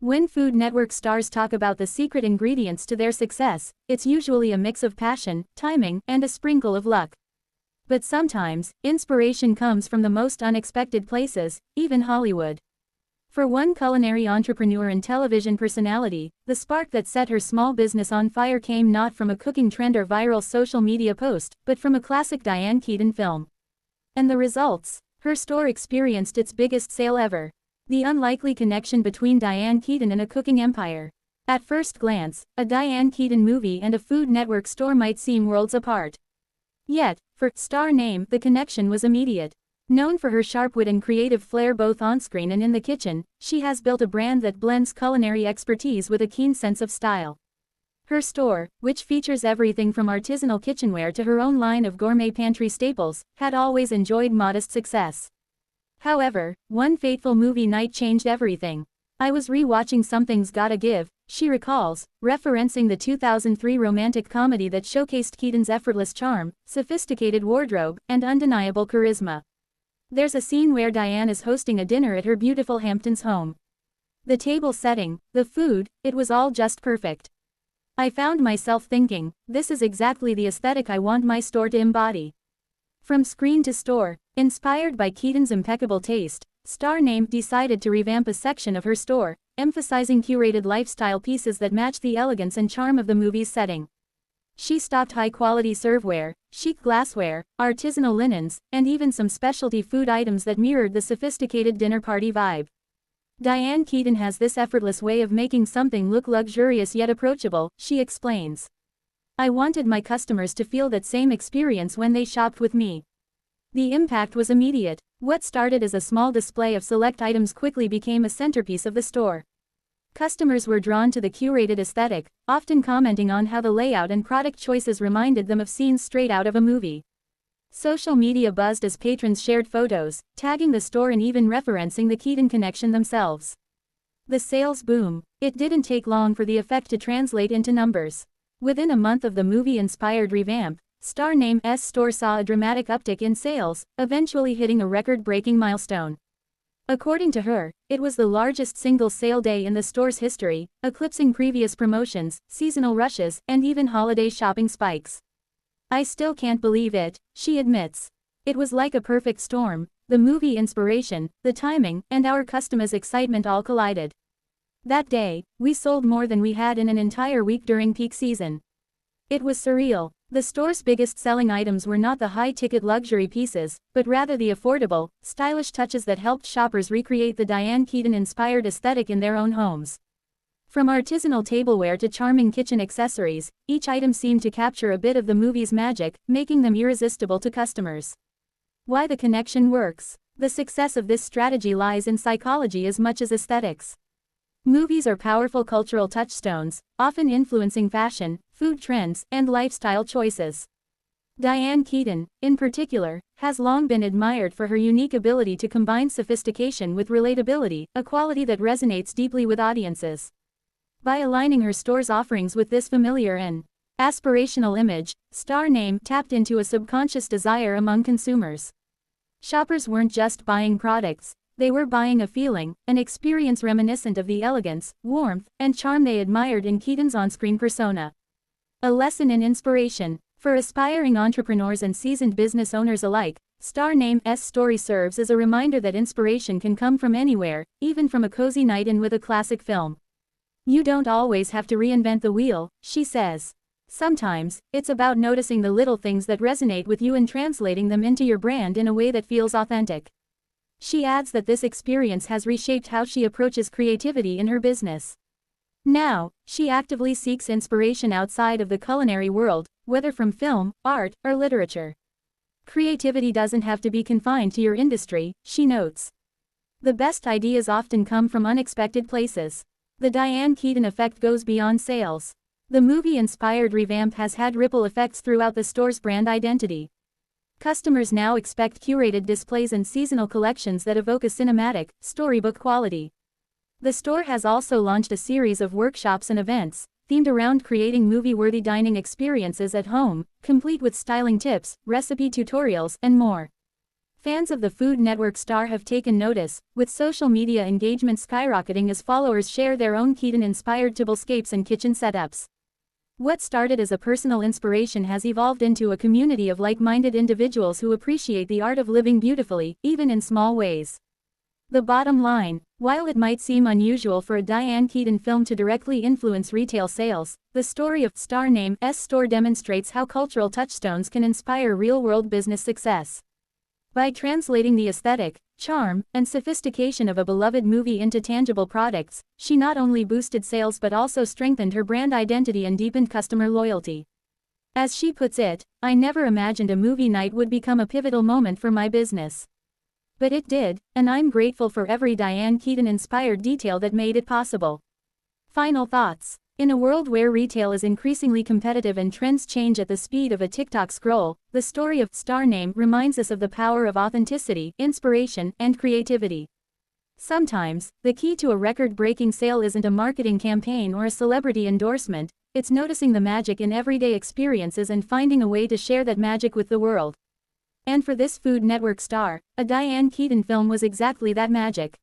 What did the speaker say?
When Food Network stars talk about the secret ingredients to their success, it's usually a mix of passion, timing, and a sprinkle of luck. But sometimes, inspiration comes from the most unexpected places, even Hollywood. For one culinary entrepreneur and television personality, the spark that set her small business on fire came not from a cooking trend or viral social media post, but from a classic Diane Keaton film. And the results? Her store experienced its biggest sale ever. The unlikely connection between Diane Keaton and a cooking empire. At first glance, a Diane Keaton movie and a Food Network store might seem worlds apart. Yet, for star name, the connection was immediate. Known for her sharp wit and creative flair both on-screen and in the kitchen, she has built a brand that blends culinary expertise with a keen sense of style. Her store, which features everything from artisanal kitchenware to her own line of gourmet pantry staples, had always enjoyed modest success. However, one fateful movie night changed everything. I was re-watching Something's Gotta Give, she recalls, referencing the 2003 romantic comedy that showcased Keaton's effortless charm, sophisticated wardrobe, and undeniable charisma. There's a scene where Diane is hosting a dinner at her beautiful Hamptons home. The table setting, the food, it was all just perfect. I found myself thinking, this is exactly the aesthetic I want my store to embody. From screen to store, inspired by Keaton's impeccable taste, Star Name decided to revamp a section of her store, emphasizing curated lifestyle pieces that match the elegance and charm of the movie's setting. She stocked high-quality serveware, chic glassware, artisanal linens, and even some specialty food items that mirrored the sophisticated dinner party vibe. Diane Keaton has this effortless way of making something look luxurious yet approachable, she explains. I wanted my customers to feel that same experience when they shopped with me. The impact was immediate. What started as a small display of select items quickly became a centerpiece of the store. Customers were drawn to the curated aesthetic, often commenting on how the layout and product choices reminded them of scenes straight out of a movie. Social media buzzed as patrons shared photos, tagging the store and even referencing the Keaton connection themselves. The sales boom. It didn't take long for the effect to translate into numbers. Within a month of the movie-inspired revamp, Star Name's store saw a dramatic uptick in sales, eventually hitting a record-breaking milestone. According to her, it was the largest single sale day in the store's history, eclipsing previous promotions, seasonal rushes, and even holiday shopping spikes. I still can't believe it, she admits. It was like a perfect storm. The movie inspiration, the timing, and our customers' excitement all collided. That day, we sold more than we had in an entire week during peak season. It was surreal. The store's biggest selling items were not the high-ticket luxury pieces, but rather the affordable, stylish touches that helped shoppers recreate the Diane Keaton-inspired aesthetic in their own homes. From artisanal tableware to charming kitchen accessories, each item seemed to capture a bit of the movie's magic, making them irresistible to customers. Why the connection works? The success of this strategy lies in psychology as much as aesthetics. Movies are powerful cultural touchstones, often influencing fashion, food trends, and lifestyle choices. Diane Keaton, in particular, has long been admired for her unique ability to combine sophistication with relatability, a quality that resonates deeply with audiences. By aligning her store's offerings with this familiar and aspirational image, Star Name tapped into a subconscious desire among consumers. Shoppers weren't just buying products. They were buying a feeling, an experience reminiscent of the elegance, warmth, and charm they admired in Keaton's on-screen persona. A lesson in inspiration. For aspiring entrepreneurs and seasoned business owners alike, Star Name's story serves as a reminder that inspiration can come from anywhere, even from a cozy night in with a classic film. You don't always have to reinvent the wheel, she says. Sometimes, it's about noticing the little things that resonate with you and translating them into your brand in a way that feels authentic. She adds that this experience has reshaped how she approaches creativity in her business. Now, she actively seeks inspiration outside of the culinary world, whether from film, art, or literature. Creativity doesn't have to be confined to your industry, she notes. The best ideas often come from unexpected places. The Diane Keaton effect goes beyond sales. The movie-inspired revamp has had ripple effects throughout the store's brand identity. Customers now expect curated displays and seasonal collections that evoke a cinematic, storybook quality. The store has also launched a series of workshops and events, themed around creating movie-worthy dining experiences at home, complete with styling tips, recipe tutorials, and more. Fans of the Food Network star have taken notice, with social media engagement skyrocketing as followers share their own Keaton-inspired tablescapes and kitchen setups. What started as a personal inspiration has evolved into a community of like-minded individuals who appreciate the art of living beautifully, even in small ways. The bottom line: while it might seem unusual for a Diane Keaton film to directly influence retail sales, the story of Star Name's store demonstrates how cultural touchstones can inspire real-world business success. By translating the aesthetic, charm, and sophistication of a beloved movie into tangible products, she not only boosted sales but also strengthened her brand identity and deepened customer loyalty. As she puts it, "I never imagined a movie night would become a pivotal moment for my business. But it did, and I'm grateful for every Diane Keaton-inspired detail that made it possible." Final thoughts. In a world where retail is increasingly competitive and trends change at the speed of a TikTok scroll, the story of Star Name reminds us of the power of authenticity, inspiration, and creativity. Sometimes, the key to a record-breaking sale isn't a marketing campaign or a celebrity endorsement, it's noticing the magic in everyday experiences and finding a way to share that magic with the world. And for this Food Network star, a Diane Keaton film was exactly that magic.